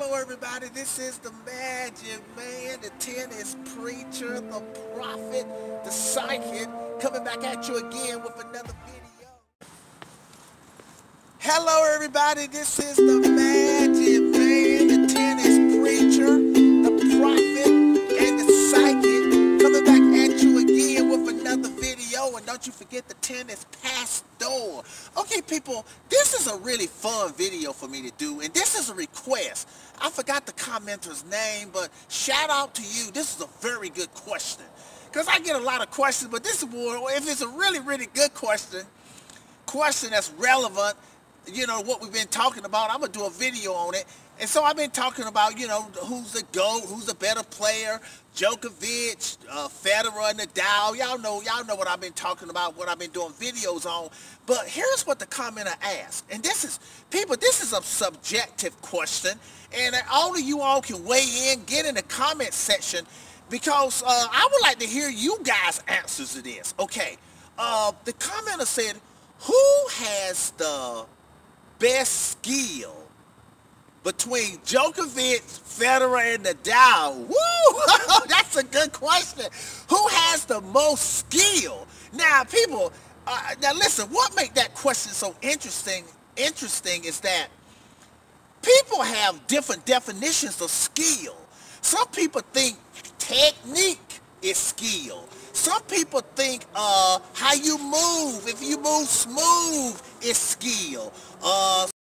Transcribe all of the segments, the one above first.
Hello everybody, this is the Magic Man, the tennis preacher, the prophet, the psychic, coming back at you again with another video. Hello everybody, this is the Magic Man, the tennis preacher, the prophet, and the psychic, coming back at you again with another video. And don't you forget the tennis pastor. Okay people, this is a really fun video for me to do, and this is a request. I forgot the commenter's name, but shout out to you. This is a very good question, because I get a lot of questions, but this is one, if it's a really good question that's relevant, you know, what we've been talking about, I'm gonna do a video on it. And so I've been talking about, you know, who's the GOAT, who's the better player, Djokovic, Federer, Nadal. Y'all know what I've been talking about, what I've been doing videos on. But here's what the commenter asked. And this is, people, this is a subjective question. And all of you all can weigh in, get in the comment section, because I would like to hear you guys' answers to this. Okay, the commenter said, who has the best skill between Djokovic, Federer, and Nadal? Woo! That's a good question. Who has the most skill? Now, people, now listen, what makes that question so interesting is that people have different definitions of skill. Some people think technique is skill. Some people think how you move, if you move smooth, is skill.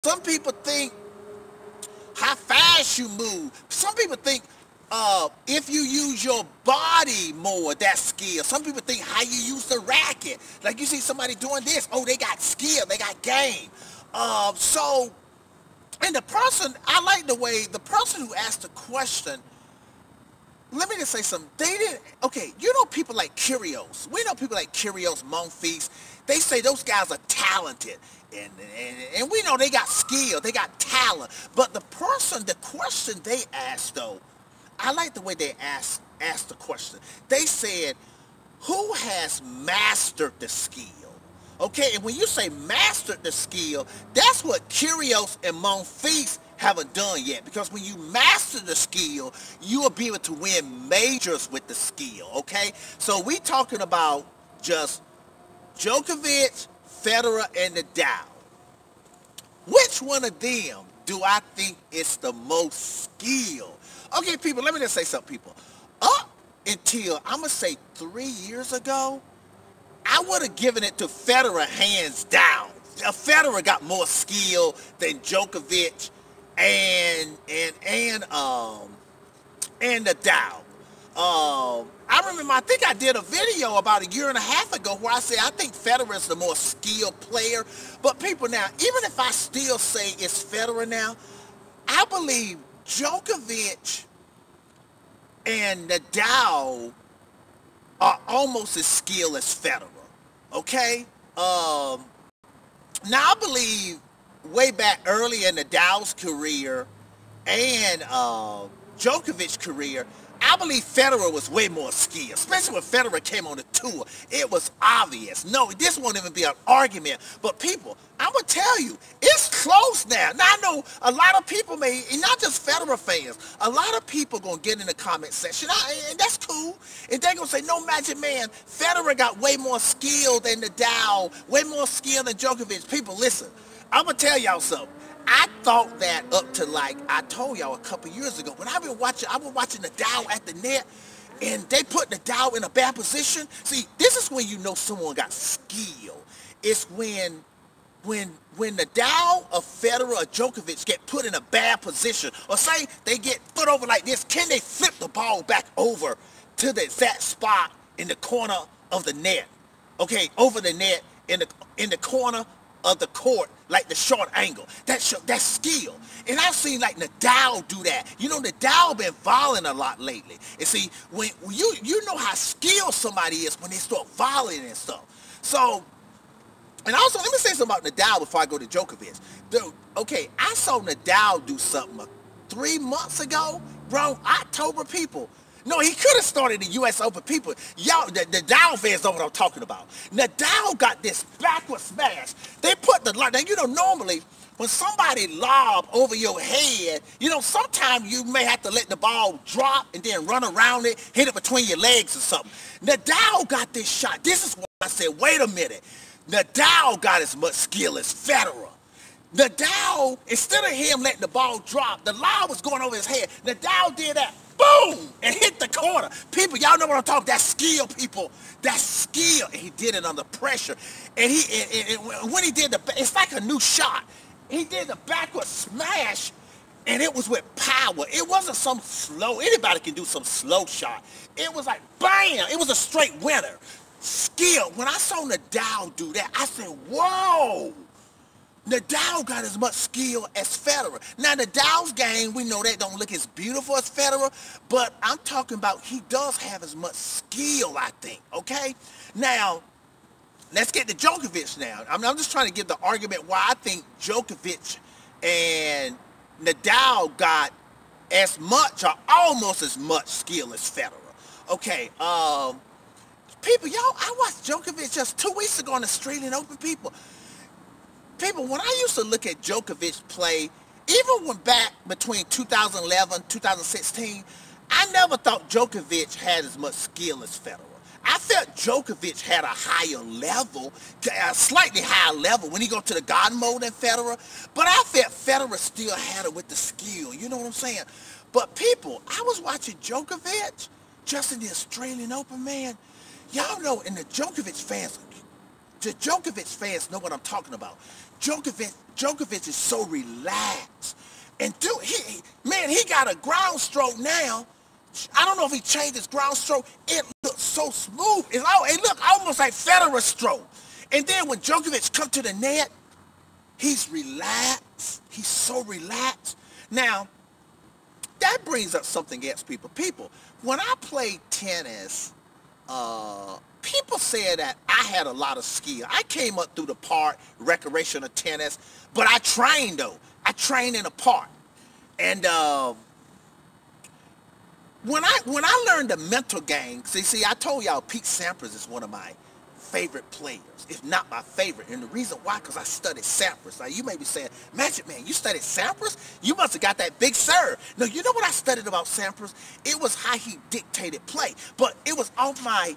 Some people think how fast you move. Some people think if you use your body more, that's skill. Some people think how you use the racket. Like you see somebody doing this, oh, they got skill, they got game. And the person, I like the way the person who asked the question, let me just say something. They didn't, okay, you know people like Kyrgios. We know people like Kyrgios, Monfils. They say those guys are talented. And we know they got skill, they got talent. But the question they asked though, I like the way they asked the question. They said, who has mastered the skill? Okay, and when you say mastered the skill, that's what Kyrgios and Monfils haven't done yet. Because when you master the skill, you will be able to win majors with the skill, okay? So we talking about just Djokovic, Federer, and Nadal. Which one of them do I think is the most skilled? Okay, people, let me just say something, people. Up until, I'm going to say 3 years ago, I would have given it to Federer hands down. Federer got more skill than Djokovic and Nadal. I remember, I think I did a video about 1.5 years ago where I said I think Federer is the more skilled player. But people, now, even if I still say it's Federer now, I believe Djokovic and Nadal are almost as skilled as Federer. Okay? Now, I believe way back early in Nadal's career and Djokovic's career, I believe Federer was way more skilled, especially when Federer came on the tour. It was obvious. No, this won't even be an argument. But people, I'm going to tell you, it's close now. Now, I know a lot of people may, and not just Federer fans, a lot of people going to get in the comment section, and that's cool. And they're going to say, no, Magic Man, Federer got way more skill than Nadal, way more skill than Djokovic. People, listen, I'm going to tell y'all something. I thought that up to, like, I told y'all a couple years ago, when I was watching Nadal at the net, and they put Nadal in a bad position. See, this is when you know someone got skill. It's when Nadal or Federer or Djokovic get put in a bad position, or say they get put over like this, can they flip the ball back over to the exact spot in the corner of the net? Okay, over the net in the corner of the court, like the short angle. That's skill. And I've seen like Nadal do that. You know, Nadal been volleying a lot lately. And see, when you know how skilled somebody is when they start volleying and stuff. So, and also, let me say something about Nadal before I go to Djokovic. Dude, okay, I saw Nadal do something 3 months ago. Bro, October, people. No, he could have started the U.S. Open. People, y'all, the Nadal fans know what I'm talking about. Nadal got this backward smash. They put the line. Now, you know, normally when somebody lob over your head, you know, sometimes you may have to let the ball drop and then run around it, hit it between your legs or something. Nadal got this shot. This is what I said, wait a minute. Nadal got as much skill as Federer. Nadal, instead of him letting the ball drop, the lob was going over his head. Nadal did that, boom, and hit the corner. People, y'all know what I'm talking about. That's skill, people. That's skill. And he did it under pressure. And when he did it's like a new shot. He did the backward smash, and it was with power. It wasn't some slow. Anybody can do some slow shot. It was like, bam. It was a straight winner. Skill. When I saw Nadal do that, I said, whoa. Nadal got as much skill as Federer. Now, Nadal's game, we know that don't look as beautiful as Federer, but I'm talking about he does have as much skill, I think, okay? Now, let's get to Djokovic now. I'm just trying to give the argument why I think Djokovic and Nadal got as much or almost as much skill as Federer. Okay, people, y'all, I watched Djokovic just 2 weeks ago on the Australian Open, people. People, when I used to look at Djokovic play, even when back between 2011, 2016, I never thought Djokovic had as much skill as Federer. I felt Djokovic had a higher level, a slightly higher level when he go to the God mode than Federer, but I felt Federer still had it with the skill, you know what I'm saying? But people, I was watching Djokovic just in the Australian Open, man. Y'all know, and the Djokovic fans know what I'm talking about. Djokovic is so relaxed. And dude, he got a ground stroke now. I don't know if he changed his ground stroke. It looks so smooth. It looked almost like Federer's stroke. And then when Djokovic come to the net, he's relaxed. He's so relaxed. Now, that brings up something else, people. People, when I played tennis, people said that I had a lot of skill. I came up through the park, recreational tennis, but I trained though. I trained in a park. And when I learned the mental game, see, I told y'all Pete Sampras is one of my favorite players, if not my favorite. And the reason why, because I studied Sampras. Now, you may be saying, Magic Man, you studied Sampras? You must have got that big serve. No, you know what I studied about Sampras? It was how he dictated play. But it was on my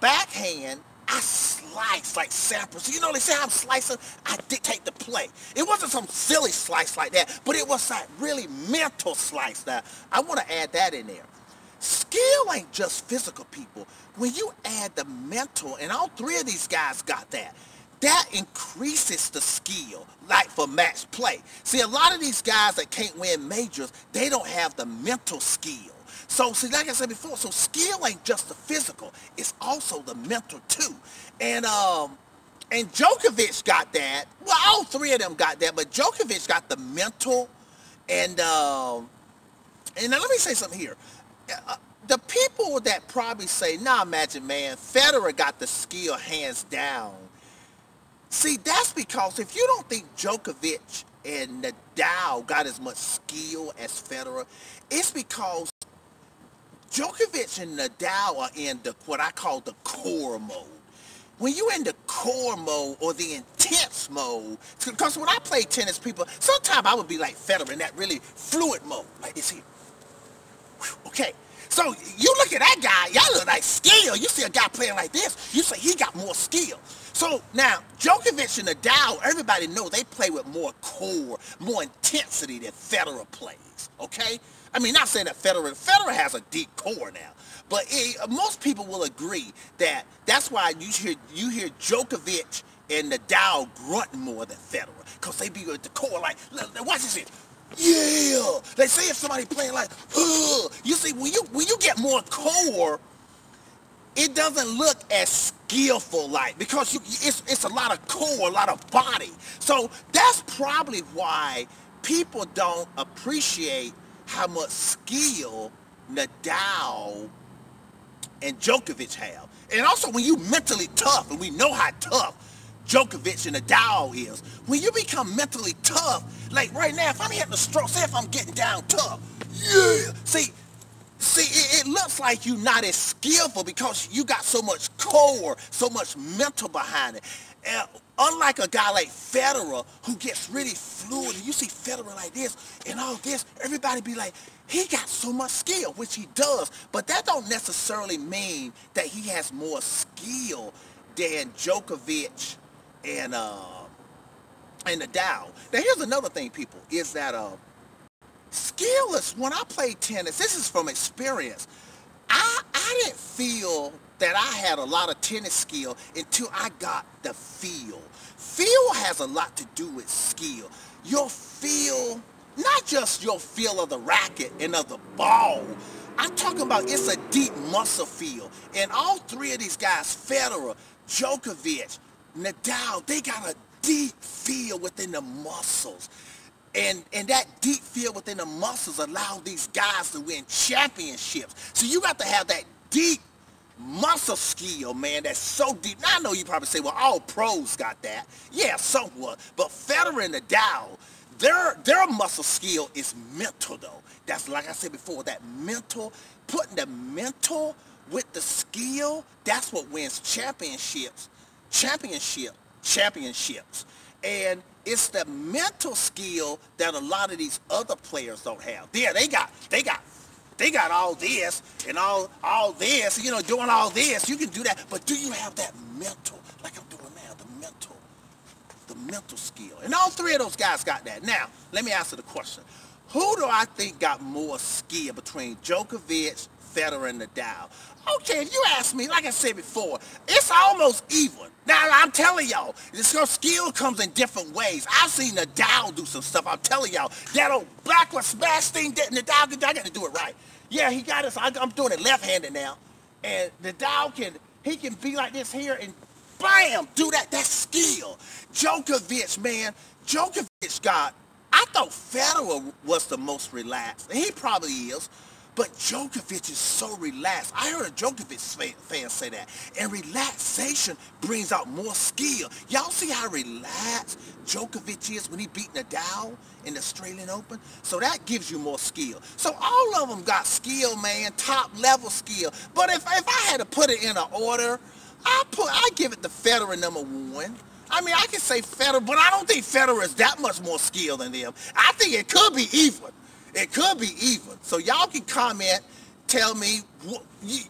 backhand, I slice like Sampras. You know, they say I'm slicing, I dictate the play. It wasn't some silly slice like that, but it was like really mental slice. Now, I want to add that in there. Skill ain't just physical, people. When you add the mental, and all three of these guys got that, that increases the skill, like for match play. See, a lot of these guys that can't win majors, they don't have the mental skill. So, see, like I said before, so skill ain't just the physical, it's also the mental too. And Djokovic got that. Well, all three of them got that, but Djokovic got the mental. And now let me say something here. The people that probably say, nah, Magic Man, Federer got the skill hands down. See, that's because if you don't think Djokovic and Nadal got as much skill as Federer, it's because Djokovic and Nadal are in what I call the core mode. When you're in the core mode or the intense mode, because when I play tennis, people, sometimes I would be like Federer in that really fluid mode, like this here. Okay, so you look at that guy, y'all look like skill. You see a guy playing like this, you say he got more skill. So now, Djokovic and Nadal, everybody knows they play with more core, more intensity than Federer plays, okay? I mean, not saying that Federer has a deep core now, but most people will agree that that's why you hear Djokovic and Nadal grunting more than Federer, because they be with the core like, watch this here. Yeah, they say if somebody playing like, you see, when you get more core, it doesn't look as skillful like, because it's a lot of core, a lot of body. So that's probably why people don't appreciate how much skill Nadal and Djokovic have. And also when you mentally tough, and we know how tough Djokovic and Nadal is, when you become mentally tough, like right now, if I'm hitting a stroke, say if I'm getting down tough, yeah, see, it looks like you're not as skillful because you got so much core, so much mental behind it. Uh, Unlike a guy like Federer, who gets really fluid, and you see Federer like this and all this, everybody be like, he got so much skill, which he does, but that don't necessarily mean that he has more skill than Djokovic and Nadal. Now here's another thing, people, is that skill is, when I played tennis, this is from experience, I didn't feel that I had a lot of tennis skill until I got the feel. Feel has a lot to do with skill. Your feel, not just your feel of the racket and of the ball. I'm talking about it's a deep muscle feel. And all three of these guys, Federer, Djokovic, Nadal, they got a deep feel within the muscles. And that deep feel within the muscles allow these guys to win championships. So you got to have that deep muscle skill, man, that's so deep. Now I know you probably say, well, all pros got that. Yeah, somewhat. But Federer and Nadal, their muscle skill is mental, though. That's, like I said before, that mental, putting the mental with the skill, that's what wins championships. And it's the mental skill that a lot of these other players don't have. Yeah, they got all this and all this, you know, doing all this. You can do that, but do you have that mental, like I'm doing now, the mental skill? And all three of those guys got that. Now, let me answer the question. Who do I think got more skill between Djokovic, Federer, and Nadal? Okay, if you ask me, like I said before, it's almost even. Now, I'm telling y'all, this skill comes in different ways. I've seen Nadal do some stuff. I'm telling y'all, that old backward smash thing, Nadal, I got to do it right. Yeah, he got it. So I'm doing it left-handed now. And Nadal he can be like this here and bam, do that. That's skill. Djokovic, man, I thought Federer was the most relaxed. And he probably is. But Djokovic is so relaxed. I heard a Djokovic fan say that. And relaxation brings out more skill. Y'all see how relaxed Djokovic is when he beat Nadal in the Australian Open? So that gives you more skill. So all of them got skill, man, top level skill. But if I had to put it in an order, I give it to Federer #1. I mean, I can say Federer, but I don't think Federer is that much more skill than them. I think it could be even. It could be even. So y'all can comment, tell me,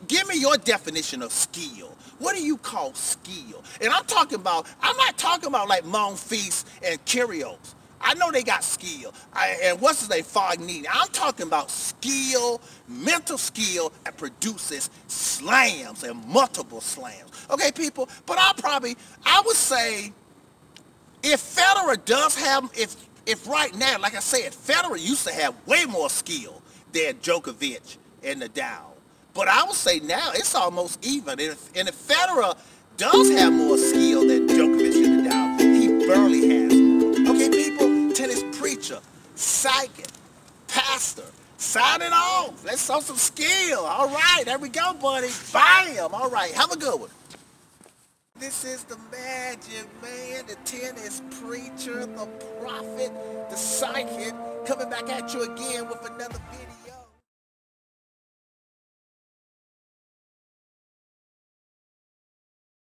give me your definition of skill. What do you call skill? And I'm not talking about like Monfils and Kyrgios. I know they got skill. And what's his name, Fognini. I'm talking about skill, mental skill that produces slams and multiple slams. Okay, people? But I would say, if Federer does have, if right now, like I said, Federer used to have way more skill than Djokovic and Nadal. But I would say now it's almost even. And if Federer does have more skill than Djokovic and Nadal, he barely has more. Okay, people, tennis preacher, psychic, pastor, signing off. Let's show some skill. All right, there we go, buddy. Bam. All right, have a good one. This is the magic man, the tennis preacher, the prophet, the psychic, coming back at you again with another video.